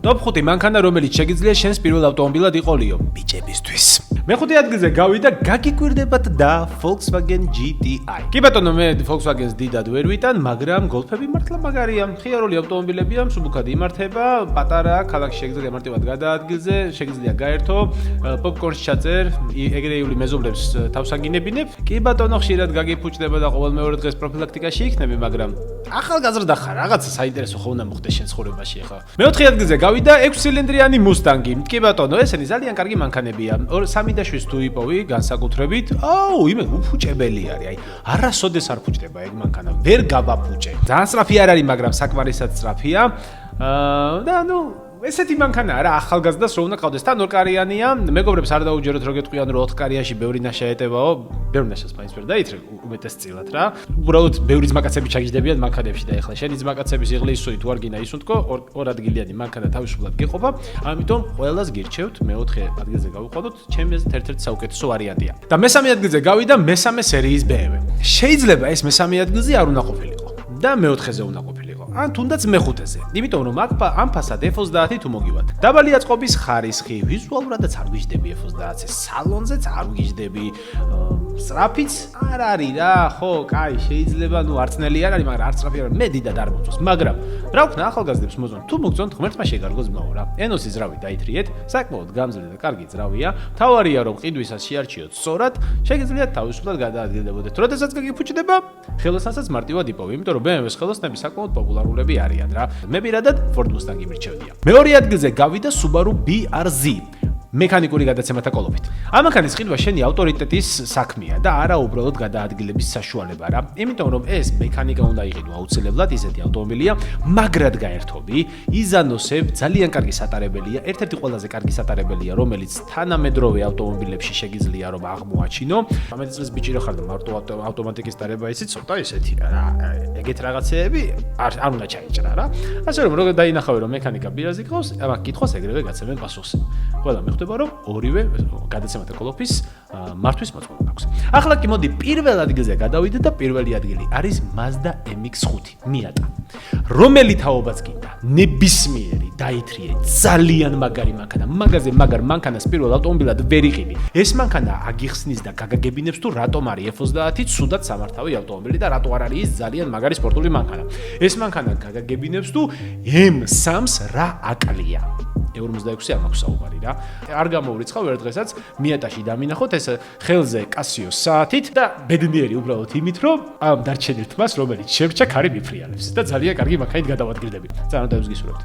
Top 5 მანქანა, რომელიც შეგიძლია შენს პირველ ავტომობილად იყოლიო, ბიჭებისთვის. მეხუთე ადგილზე გავიდა გაგიკვირდებათ და Volkswagen GTI. კი ბატონო, მე Volkswagen-ს დიდად ვერ ვიტან, მაგრამ Golf-ები მართლა მაგარია. ხიარული ავტომობილებია, მსუბუქად იმართება, პატარა ქალაქში შეგიძლია მარტივად გადაადგილზე, შეგიძლია გაერთო, პოპკორნს ჩაწერ, ეგრეიული მეზობლებს თავს აგინებინებ. კი ბატონო, ხშირად გაგიფუჭდება და ყოველ მეორე დღეს პროფილაქტიკაში იქნები, მაგრამ ახალგაზრდა ხარ, რაღაცა საინტერესო ხო უნდა მოხდეს შენ ცხოვრებაში ახლა. მეოთხე ადგილზე გავიდა 6 ცილინდრიანი Mustang-ი. კი ბატონო, ესენი ძალიან კარგი მანქანებია. 3.7 თუ იპოვი განსაკუთრებით, იმე უფუჭებელი არის. არასოდეს არ ფუჭდება ეგ მანქანა. ვერ გავაფუჭე. ძალიან სწრაფი არ არის, მაგრამ საკმარისად სწრაფია. და ესეთი მანქანა არა, ახალგაზრდას რო უნდა ყავდეს. თან ორკარიანია. მეგობრებს არ დაუჯეროთ რო გეტყვიან რომ 4 კარიაში ბევრი ნაშა ეტევაო. ბევრი ნაშას მაინც ვერ დაითრე უმეტესწილად რა. უბრალოდ ბევრი ძმაკაცები ჩაგიждდებიან მანქანებში და ეხლა შენი ძმაკაცების იღლისსუი თუ არ გინდა ისუნთქო, ორ ადგილიანი მანქანა თავისუფლად გეყოფა. ამიტომ ყველას გირჩევთ მეოთხე ადგილზე გავიყვანოთ, ჩემი აზრით ერთ-ერთი საუკეთესო ვარიანტია. და მესამე ადგილზე გავიდა მესამე სერიის BMW. შეიძლება ეს მესამე ადგილზე არ უნდა ყოფილიყო და მეოთხეზე უნდა ყოფილიყო. ან თუნდაც მეხუთეზე. იმიტომ რომ ამ ფასად F30 თუ მოგივათ. დაბალი აწყობის ხარისხი, ვიზუალურადაც არ ვიждები F30-ს, სალონზეც არ ვიждები. სწრაფიც არ არის რა, ხო, კაი, შეიძლება არწნელი არ არის, მაგრამ არც სწრაფი არ არის, მე დიდად არ მოწონს, მაგრამ რა ვქნა ახალგაზრდებს მოწონს, თუ მოგწონთ ღმერთმა შეგარგოს ძმაო რა. ენოსი ძრავი დაითრიეთ, საკმაოდ გამძლე და კარგი ძრავია. თავარია რომ ყიდვისას შეარჩიოთ სწორად, შეგიძლიათ თავისუფლად გადაადგილდებოდეთ. როდესაც გაგიფუჭდება, ხელოსნასაც მარტივად იპოვე, იმიტომ რომ BMW-ს ხელოსნები საკმაოდ პოპულარულები არიან რა. მე პირადად Ford Mustang-ი მირჩევია. მეორე ადგილზე გავიდა Subaru BRZ. მექანიკური გადაცემათა კოლოფით. ამ მანქანის ყიდვა შენი ავტორიტეტის საქმეა და არა უბრალოდ გადაადგილების საშუალება რა. იმიტომ რომ ეს მექანიკა უნდა იყიდო აუცილებლად, ისეთი ავტომობილია, მაგრად გაერთობი, იზანოსებ, ძალიან კარგი სატარებელია, ერთ-ერთი ყველაზე კარგი სატარებელია, რომელიც თანამედროვე ავტომობილებში შეგიძლია რომ აღმოაჩინო. ამეთ წელს ბიჭი რა ხარ და მარტო ავტომატიკის დარება ისი ცოტა ისეთია რა. ეგეთ რაღაცეები არ უნდა ჩაიჭრა რა. ასე რომ როგორ დაინახავე რომ მექანიკა BRZ ყავს, ამას კითხვას ეგრევე გაცემენ პასუხს. ყველა ხდება რომ ორივე გადაცემათა კოლოფის მართვის მოწმობა აქვს. ახლა კი მოდი პირველ ადგილზე გადავიდე და პირველი ადგილი არის Mazda MX-5 Miata. რომელი თაობაც გინდა, ნებისმიერი დაითრიე, ძალიან მაგარი მანქანა, მაგაზე მაგარ მანქანას პირველ ავტომობილად ვერ იყიდი. ეს მანქანა აგიხსნის და გაგაგებინებს თუ რატომ არის F30 ცუდად სამართავი ავტომობილი და რატო არ არის ძალიან მაგარი სპორტული მანქანა. ეს მანქანა გაგაგებინებს თუ M3-ს რა აკლია. 46 არ მაქვს საუბარი რა. არ გამოვრიცხავ ერთ დღესაც მიატაში დამინახოთ ეს ხელზე Casio საათით და ბედნიერი უბრალოდ იმით რომ ამ დარჩენილ თმას რომელიც შემჭა ქარი მიფრიალებს და ძალიან კარგი მანქანით გადავადგილდები. ძალიან დაუსგისურებთ.